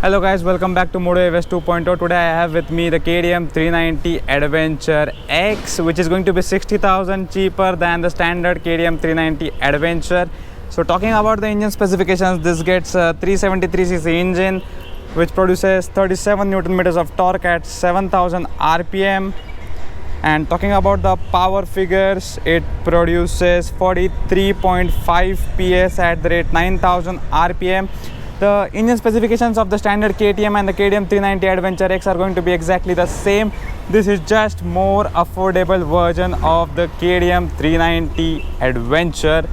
Hello guys, welcome back to Moto AWS 2.0. Today I have with me the KTM 390 Adventure X, which is going to be 60,000 cheaper than the standard KTM 390 Adventure. So talking about the engine specifications, this gets a 373cc engine which produces 37 Newton meters of torque at 7,000 RPM. And talking about the power figures, it produces 43.5 PS at the rate 9,000 RPM. The engine specifications of the standard KTM and the KTM 390 Adventure X are going to be exactly the same. This is just more affordable version of the KTM 390 Adventure.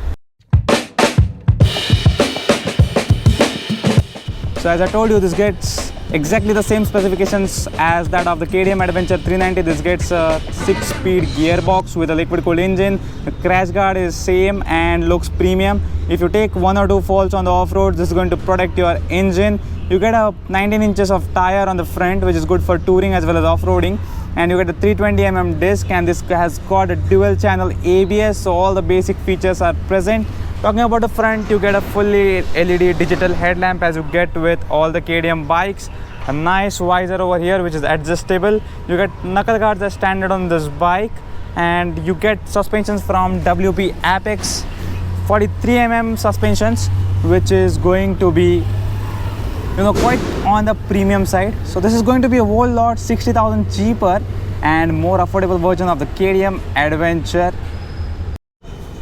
So as I told you, this gets exactly the same specifications as that of the KTM Adventure 390. This gets a 6-speed gearbox with a liquid cooled engine. The crash guard is same and looks premium. If you take one or two falls on the off-road, this is going to protect your engine. You get a 19 inches of tire on the front, which is good for touring as well as off-roading. And you get a 320mm disc, and this has got a dual channel ABS, so all the basic features are present. Talking about the front, you get a fully LED digital headlamp as you get with all the KTM bikes. A nice visor over here which is adjustable. You get knuckle guards as standard on this bike, and you get suspensions from WP Apex 43mm suspensions, which is going to be quite on the premium side. So this is going to be a whole lot 60,000 cheaper and more affordable version of the KTM Adventure.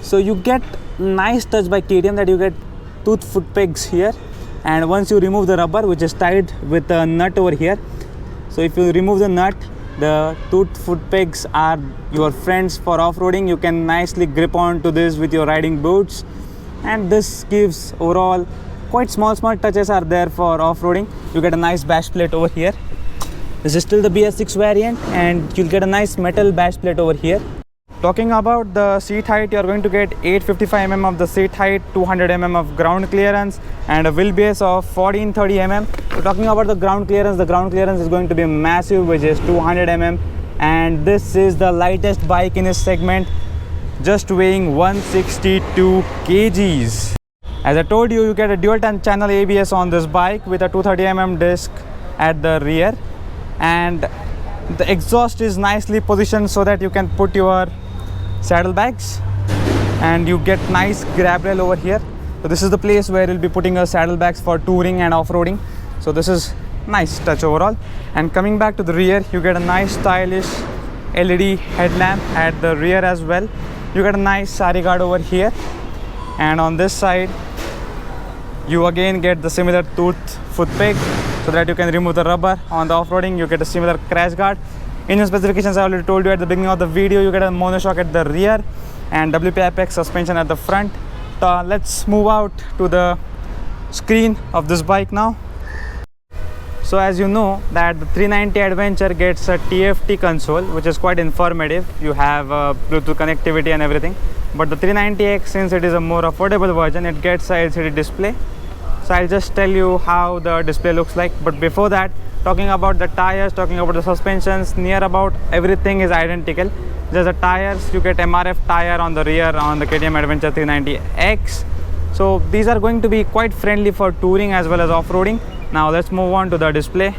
So you get nice touch by KTM that you get tooth foot pegs here, and once you remove the rubber which is tied with a nut over here, so if you remove the nut, the tooth foot pegs are your friends for off-roading. You can nicely grip onto this with your riding boots, and this gives overall quite small touches are there for off-roading. You get a nice bash plate over here. This is still the BS6 variant, and you'll get a nice metal bash plate over here. Talking about the seat height, you are going to get 855mm of the seat height, 200mm of ground clearance, and a wheelbase of 1430mm. So talking about the ground clearance is going to be massive, which is 200mm, and this is the lightest bike in this segment, just weighing 162 kgs. As I told you, you get a dual channel ABS on this bike with a 230mm disc at the rear, and the exhaust is nicely positioned so that you can put your saddlebags, and you get nice grab rail over here. So this is the place where you'll be putting your saddlebags for touring and off-roading. So this is nice touch overall. And coming back to the rear, you get a nice stylish LED headlamp at the rear as well. You get a nice sari guard over here, and on this side you again get the similar tooth foot peg so that you can remove the rubber. On the off-roading, you get a similar crash guard. Engine specifications I already told you at the beginning of the video. You get a monoshock at the rear and WP Apex suspension at the front. Let's move out to the screen of this bike now. So as you know that the 390 Adventure gets a TFT console, which is quite informative. You have Bluetooth connectivity and everything. But the 390X, since it is a more affordable version, it gets a LCD display. So I'll just tell you how the display looks like. But before that, talking about the tires, talking about the suspensions, near about everything is identical. Just the tires, you get MRF tire on the rear on the KTM Adventure 390X. So these are going to be quite friendly for touring as well as off-roading. Now let's move on to the display.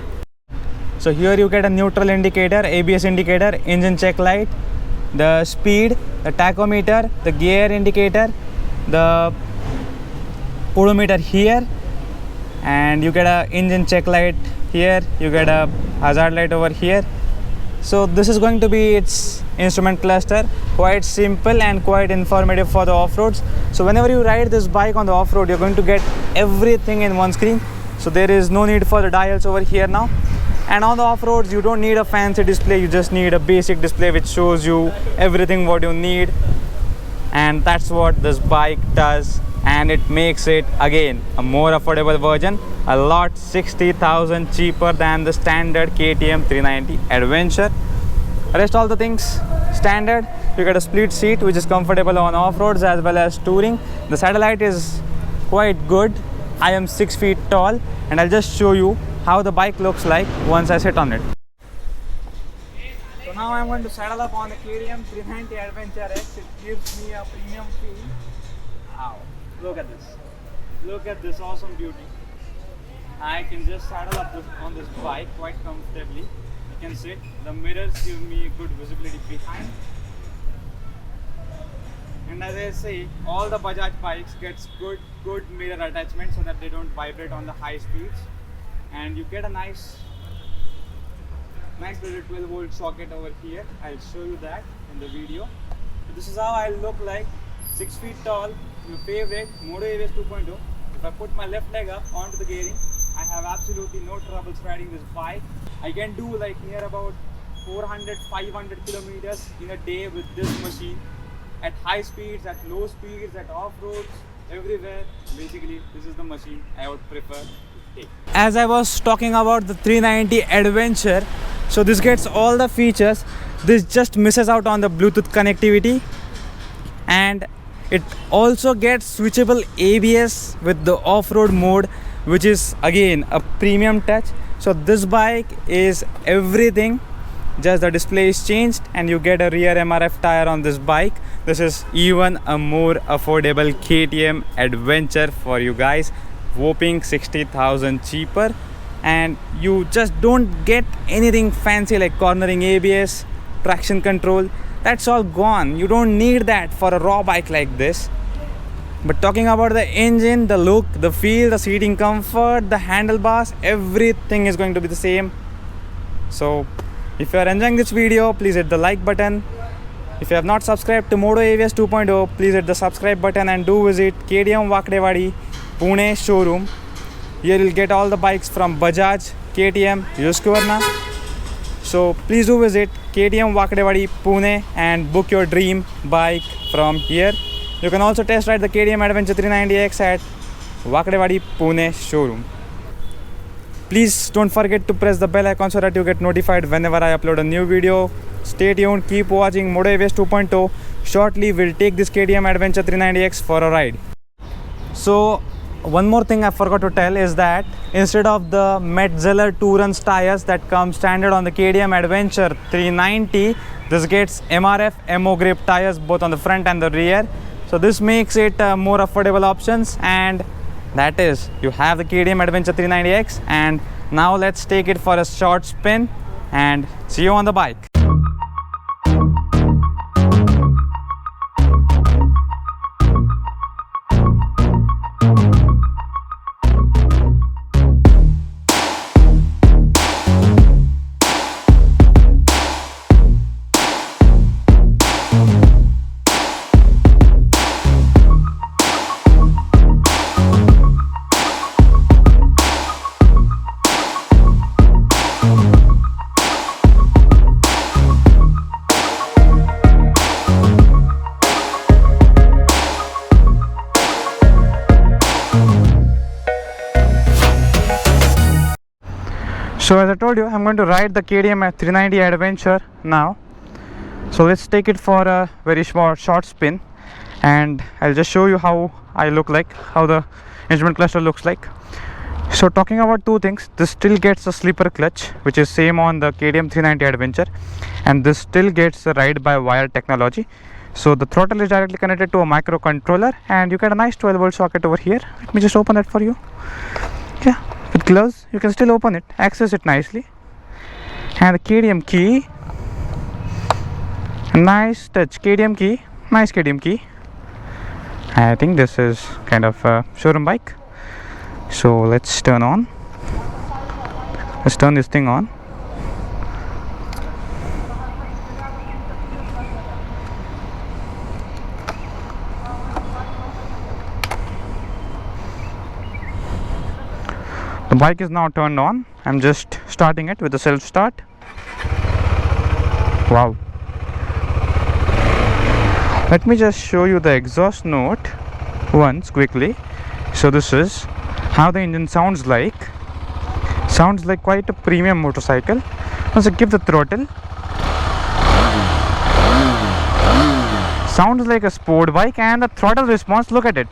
So here you get a neutral indicator, ABS indicator, engine check light, the speed, the tachometer, the gear indicator, the odometer here, and you get a engine check light here, you get a hazard light over here. So this is going to be its instrument cluster, quite simple and quite informative for the off-roads. So whenever you ride this bike on the off-road, you're going to get everything in one screen. So there is no need for the dials over here now. And on the off-roads, you don't need a fancy display, you just need a basic display which shows you everything what you need. And that's what this bike does, and it makes it again a more affordable version, a lot 60,000 cheaper than the standard KTM 390 Adventure. Rest all the things standard. You get a split seat which is comfortable on off-roads as well as touring. The satellite is quite good. I am 6 feet tall, and I'll just show you how the bike looks like once I sit on it. So now I'm going to saddle up on the KTM 390 Adventure X. It gives me a premium feel. Wow, look at this. Look at this awesome beauty. I can just saddle up on this bike quite comfortably. You can sit. The mirrors give me good visibility behind. And as I say, all the Bajaj bikes gets good mirror attachment so that they don't vibrate on the high speeds. And you get a nice little 12-volt socket over here. I'll show you that in the video. So this is how I look like, 6 feet tall, your favorite Moto AVS 2.0. If I put my left leg up onto the gearing, I have absolutely no troubles riding this bike. I can do like near about 400-500 kilometers in a day with this machine, at high speeds, at low speeds, at off-roads, everywhere. Basically, this is the machine I would prefer to take. As I was talking about the 390 Adventure, so this gets all the features. This just misses out on the Bluetooth connectivity, and it also gets switchable ABS with the off-road mode, which is again a premium touch. So this bike is everything, just the display is changed and you get a rear MRF tire on this bike. This is even a more affordable KTM Adventure for you guys, whopping 60,000 cheaper, and you just don't get anything fancy like cornering ABS, traction control. That's all gone. You don't need that for a raw bike like this. But talking about the engine, the look, the feel, the seating comfort, the handlebars, everything is going to be the same. So if you are enjoying this video, please hit the like button. If you have not subscribed to Moto AVS 2.0, please hit the subscribe button and do visit KTM Wakdewadi Pune showroom. Here you'll get all the bikes from Bajaj, KTM, Husqvarna. So please do visit KTM Wakdewadi Pune and book your dream bike from here. You can also test ride the KTM Adventure 390X at Wakdewadi Pune showroom. Please don't forget to press the bell icon so that you get notified whenever I upload a new video. Stay tuned, keep watching Moto AVS 2.0. Shortly we'll take this KTM Adventure 390X for a ride. So one more thing I forgot to tell is that instead of the Metzeler 2-runs tires that come standard on the KTM Adventure 390, this gets MRF MO grip tires both on the front and the rear. So this makes it more affordable options, and that is, you have the KTM Adventure 390X, and now let's take it for a short spin and see you on the bike. So as I told you, I'm going to ride the KTM 390 Adventure now. So let's take it for a very short spin, and I'll just show you how I look like, how the instrument cluster looks like. So talking about two things, this still gets a slipper clutch, which is same on the KTM 390 Adventure, and this still gets a ride-by-wire technology. So the throttle is directly connected to a microcontroller, and you get a nice 12-volt socket over here. Let me just open that for you. Yeah, with gloves you can still open it, access it nicely. And the KTM key, nice touch KTM key, nice KTM key. I think this is kind of a showroom bike. So let's turn this thing on. The bike is now turned on. I'm just starting it with the self start. Wow. Let me just show you the exhaust note once quickly. So this is how the engine sounds like. Sounds like quite a premium motorcycle. Once I give the throttle, sounds like a sport bike, and the throttle response, look at it.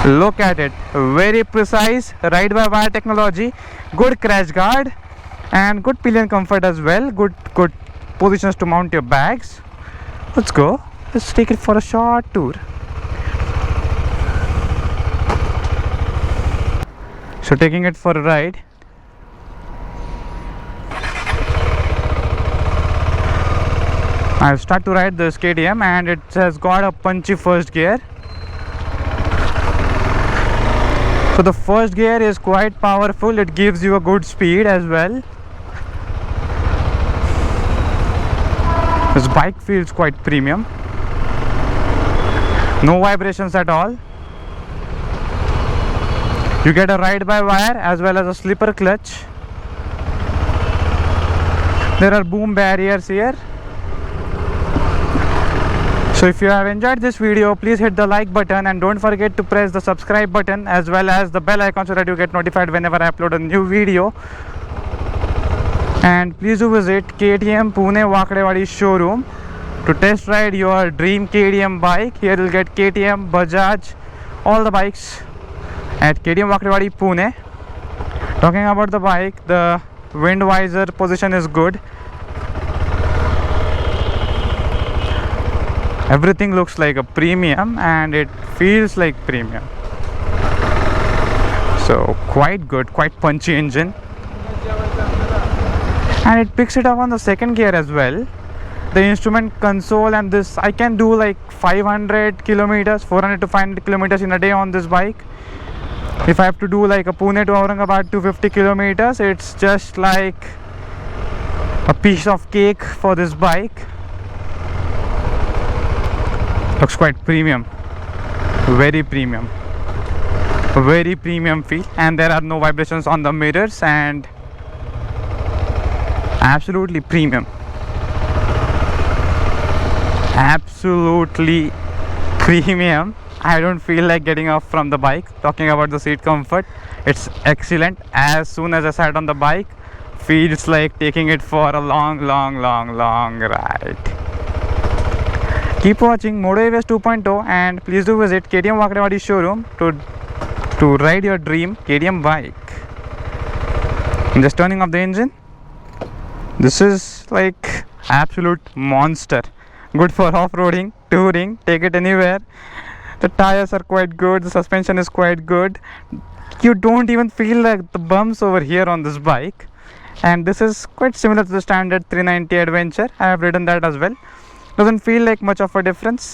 Look at it, very precise, ride-by-wire technology, good crash guard, and good pillion comfort as well. Good positions to mount your bags. Let's go. Let's take it for a short tour. So taking it for a ride. I'll start to ride this KTM and it has got a punchy first gear. So the first gear is quite powerful, it gives you a good speed as well. This bike feels quite premium. No vibrations at all. You get a ride by wire as well as a slipper clutch. There are boom barriers here. So if you have enjoyed this video, please hit the like button and don't forget to press the subscribe button as well as the bell icon so that you get notified whenever I upload a new video. And please do visit KTM Pune Wakadewadi showroom to test ride your dream KTM bike. Here you'll get KTM, Bajaj, all the bikes at KTM Wakadewadi Pune. Talking about the bike, the wind visor position is good. Everything looks like a premium and it feels like premium. So quite good, quite punchy engine. And it picks it up on the second gear as well. The instrument console and this, I can do like 500 kilometers, 400 to 500 kilometers in a day on this bike. If I have to do like a Pune to Aurangabad 250 kilometers, it's just like a piece of cake for this bike. Looks quite premium, very premium, very premium feel, and there are no vibrations on the mirrors and absolutely premium, absolutely premium. I don't feel like getting off from the bike. Talking about the seat comfort, it's excellent. As soon as I sat on the bike, feels like taking it for a long ride. Keep watching Moto AVS 2.0 and please do visit KTM Wakadewadi showroom to ride your dream KTM bike. I'm just turning off the engine. This is like absolute monster. Good for off-roading, touring, take it anywhere. The tires are quite good, the suspension is quite good. You don't even feel like the bumps over here on this bike. And this is quite similar to the standard 390 Adventure. I have ridden that as well. Doesn't feel like much of a difference.